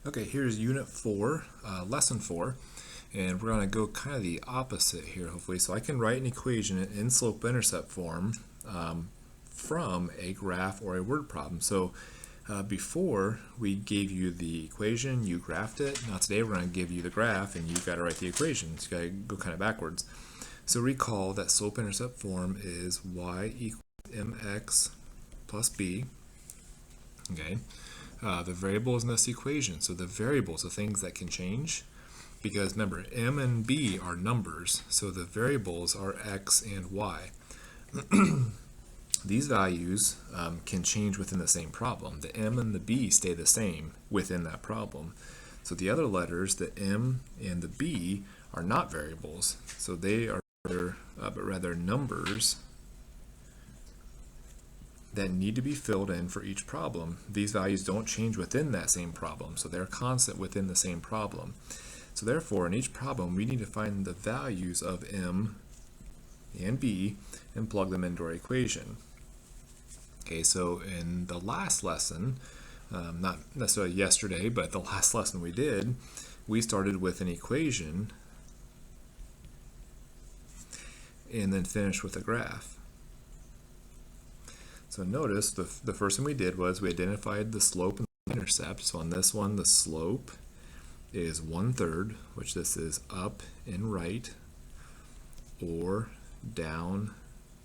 Okay, here's Unit 4, Lesson 4, and we're going to go kind of the opposite here, hopefully. So I can write an equation in slope-intercept form from a graph or a word problem. So before we gave you the equation, you graphed it. Now today we're going to give you the graph, and you've got to write the equation. So you got to go kind of backwards. So recall that slope-intercept form is y equals mx plus b. Okay. The variables in this equation. So the variables, the things that can change, because remember, m and b are numbers, so the variables are x and y. These values can change within the same problem. The m and the b stay the same within that problem. So the other letters, the m and the b, are not variables. So they are but rather numbers that need to be filled in for each problem. These values don't change within that same problem, so they're constant within the same problem. So therefore, in each problem, we need to find the values of m and b and plug them into our equation. Okay, so in the last lesson, not necessarily yesterday, but the last lesson we did, we started with an equation and then finished with a graph. So notice the first thing we did was we identified the slope and the intercept. So on this one, the slope is 1/3, which this is up and right, or down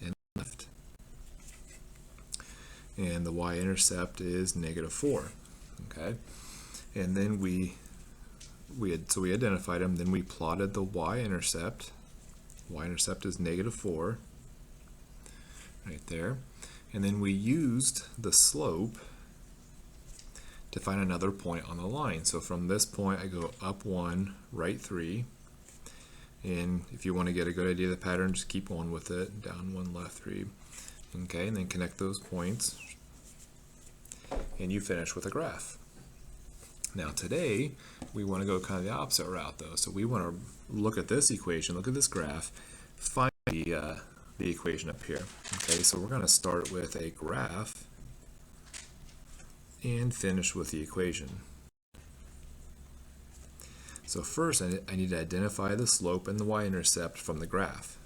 and left. And the y-intercept is -4. Okay, and then we identified them. Then we plotted the y-intercept. Y-intercept is -4, right there. And then we used the slope to find another point on the line. So from this point, I go up 1, right 3. And if you want to get a good idea of the pattern, just keep on with it. Down 1, left 3. Okay, and then connect those points. And you finish with a graph. Now today, we want to go kind of the opposite route though. So we want to look at this equation, look at this graph, find the equation up here. Okay, so we're going to start with a graph and finish with the equation. So first I need to identify the slope and the y-intercept from the graph.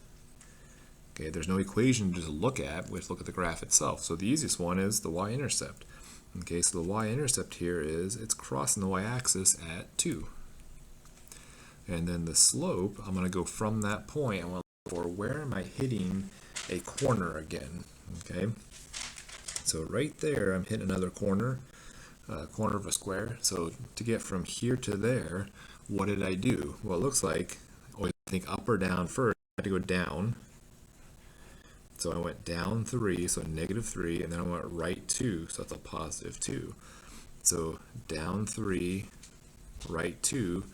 Okay, there's no equation to look at, we have to look at the graph itself. So the easiest one is the y-intercept. Okay, so the y-intercept here is it's crossing the y-axis at 2. And then the slope, I'm going to go from that point, I want to look for where am I hitting a corner again. Okay, so right there I'm hitting another corner, corner of a square. So to get from here to there, what did I do? Well, it looks like I always think up or down first. I had to go down. So I went down 3, so -3, and then I went right 2, so that's a +2. So down 3, right 2,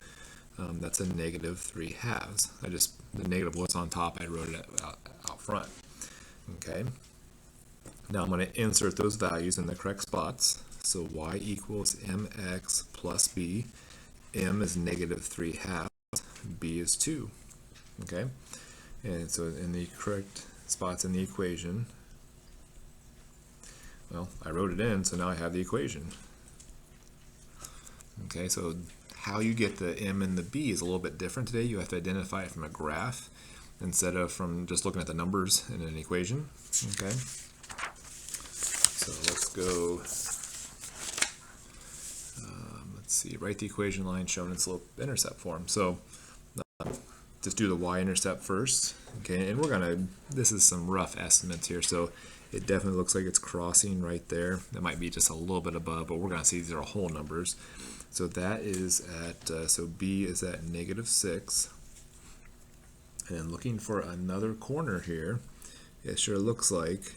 that's a -3/2. The negative was on top, I wrote it out front. Okay. Now I'm going to insert those values in the correct spots. So y equals mx plus b. M is -3/2. B is 2. Okay. And so in the correct spots in the equation, well, I wrote it in, so now I have the equation. Okay, so how you get the m and the b is a little bit different today. You have to identify it from a graph instead of from just looking at the numbers in an equation. Okay, so let's go, let's see, write the equation line shown in slope-intercept form. So just do the y-intercept first. Okay, and we're gonna, this is some rough estimates here, so it definitely looks like it's crossing right there. It might be just a little bit above, but we're gonna see these are whole numbers. So that is at, so b is at -6. And then looking for another corner here, it sure looks like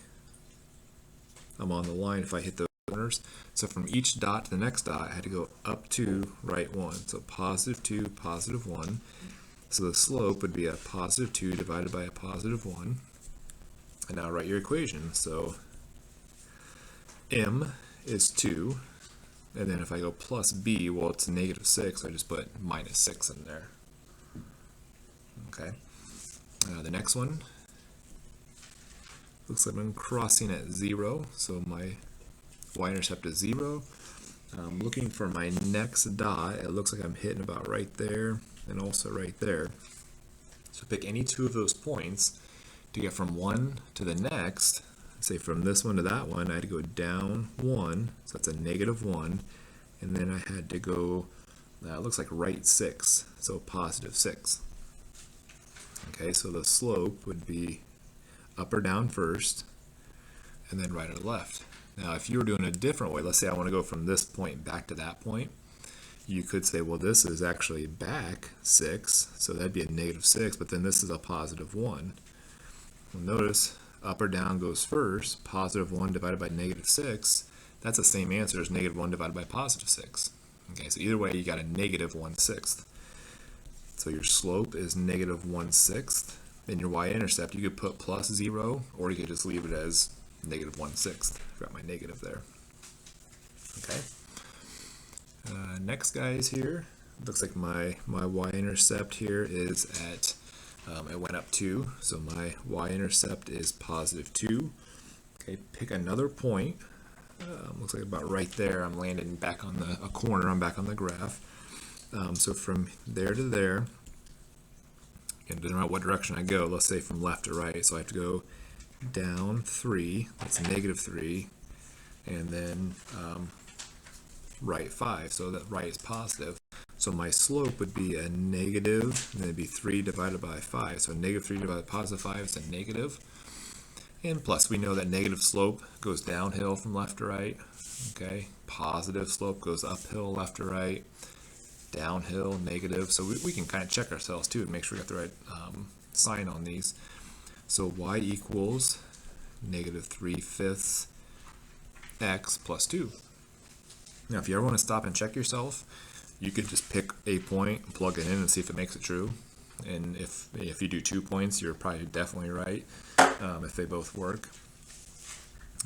I'm on the line if I hit those corners. So from each dot to the next dot, I had to go up 2, right 1. So +2, +1. So the slope would be a +2 divided by a +1. And now write your equation. So m is 2. And then if I go plus b, well, it's -6. So I just put -6 in there. Okay. The next one looks like I'm crossing at 0. So my y-intercept is 0. I'm looking for my next dot. It looks like I'm hitting about right there and also right there. So pick any two of those points to get from one to the next. Say from this one to that one, I had to go down 1, so that's a -1, and then I had to go, it looks like right 6, so +6. Okay, so the slope would be up or down first, and then right or left. Now, if you were doing a different way, let's say I want to go from this point back to that point, you could say, well, this is actually back 6, so that'd be a -6, but then this is a +1. Well, notice up or down goes first, +1 divided by -6, that's the same answer as -1 divided by +6. Okay, so either way, you got a -1/6. So your slope is -1/6. In your y-intercept, you could put +0, or you could just leave it as -1/6. I've got my negative there. Okay. Next guy is here. Looks like my y-intercept here is at, it went up 2, so my y-intercept is +2. Okay, pick another point. Looks like about right there. I'm landing back on a corner. I'm back on the graph. So from there to there, and no matter what direction I go, let's say from left to right, so I have to go down 3, that's -3, and then right 5, so that right is positive. So my slope would be a negative, and then it'd be 3 divided by 5, so -3 divided by +5 is a negative. And plus, we know that negative slope goes downhill from left to right. Okay, positive slope goes uphill left to right, downhill, negative. So we can kind of check ourselves too and make sure we got the right sign on these. So y equals -3/5 x plus 2. Now, if you ever want to stop and check yourself, you could just pick a point and plug it in and see if it makes it true. And if you do 2 points, you're probably definitely right if they both work.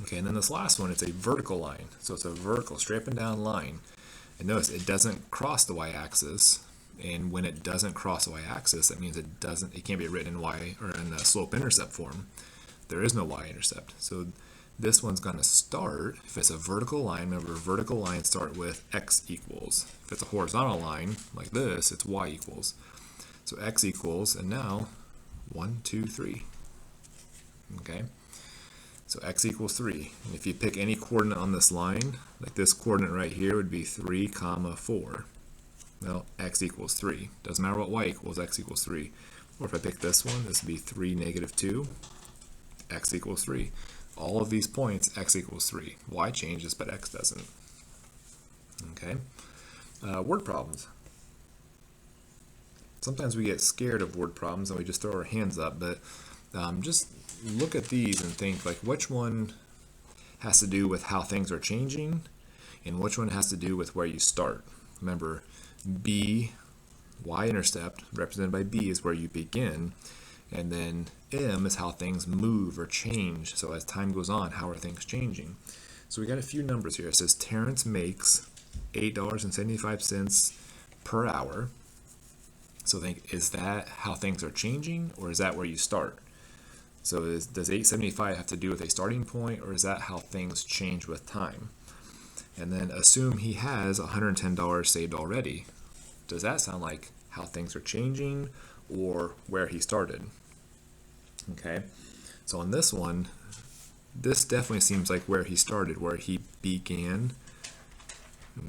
Okay, and then this last one, it's a vertical line. So it's a vertical, straight up and down line. And notice it doesn't cross the y-axis. And when it doesn't cross the y-axis, that means it can't be written in y or in slope-intercept form. There is no y-intercept. So this one's going to start, if it's a vertical line, remember vertical lines start with x equals. If it's a horizontal line like this, it's y equals. So x equals, and now 1, 2, 3. Okay, so x equals 3. And if you pick any coordinate on this line, like this coordinate right here would be 3, 4. Well, x equals 3. Doesn't matter what y equals, x equals 3. Or if I pick this one, this would be 3, -2. X equals 3. All of these points, x equals 3. Y changes, but x doesn't. Okay. Word problems. Sometimes we get scared of word problems and we just throw our hands up, but just look at these and think, like, which one has to do with how things are changing and which one has to do with where you start. Remember, B, y-intercept, represented by B, is where you begin, and then M is how things move or change. So as time goes on, how are things changing? So we got a few numbers here. It says Terrence makes $8.75 per hour. So think, is that how things are changing, or is that where you start? So does 875 have to do with a starting point, or is that how things change with time? And then assume he has $110 saved already. Does that sound like how things are changing or where he started? Okay, so on this one, this definitely seems like where he started, where he began.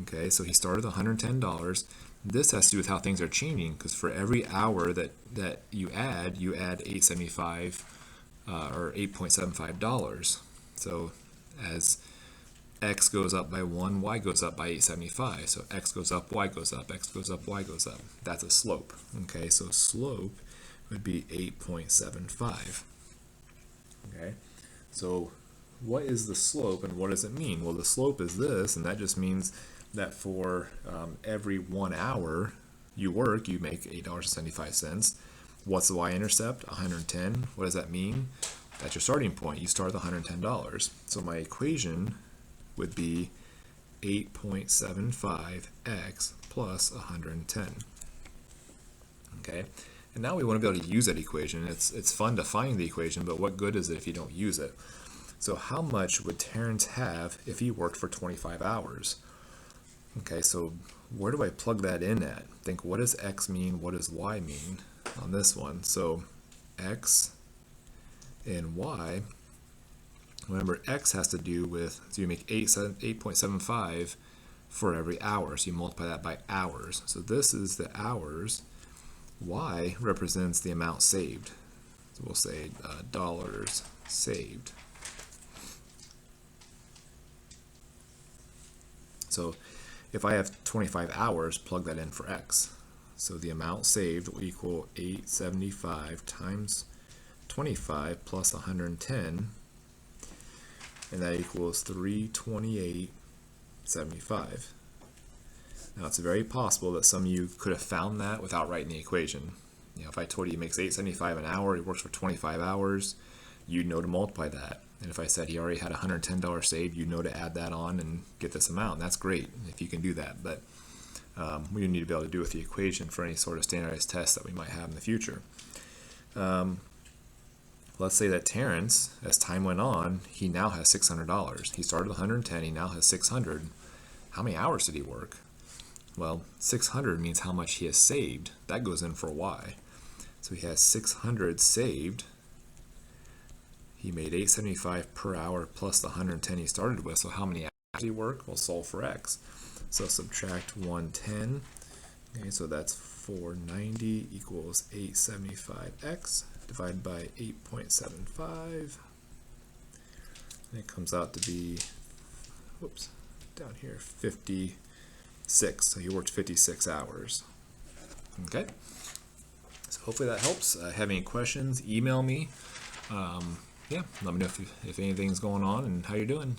Okay, so he started with $110. This has to do with how things are changing, because for every hour that you add $8.75 or $8.75. So as x goes up by 1, y goes up by 8.75. So x goes up, y goes up, x goes up, y goes up. That's a slope. Okay, so slope would be 8.75. Okay, so what is the slope and what does it mean? Well, the slope is this, and that just means that for every 1 hour you work, you make $8.75. What's the y-intercept? 110. What does that mean? That's your starting point. You start with $110. So my equation would be 8.75x plus 110. Okay, and now we want to be able to use that equation. It's fun to find the equation, but what good is it if you don't use it? So how much would Terrence have if he worked for 25 hours? Okay, so where do I plug that in at? Think, what does x mean? What does y mean on this one? So x and y, remember x has to do with, so you make 8.75 for every hour. So you multiply that by hours. So this is the hours. Y represents the amount saved. So we'll say dollars saved. So if I have 25 hours, plug that in for x. So the amount saved will equal 875 times 25 plus 110, and that equals 328.75. Now it's very possible that some of you could have found that without writing the equation. You know, if I told you he makes $8.75 an hour, he works for 25 hours, you'd know to multiply that. And if I said he already had $110 saved, you'd know to add that on and get this amount. And that's great if you can do that. But we need to be able to do it with the equation for any sort of standardized test that we might have in the future. Let's say that Terrence, as time went on, he now has $600. He started with 110, he now has 600. How many hours did he work? Well, 600 means how much he has saved. That goes in for y. So he has 600 saved. He made $8.75 per hour plus the 110 he started with. So how many hours did he work? We'll solve for x. So subtract 110. Okay, so that's 490 equals 875x divided by 8.75. And it comes out to be, whoops, down here, 56. So he worked 56 hours. Okay. So hopefully that helps. Have any questions, email me. Yeah, let me know if anything's going on and how you're doing.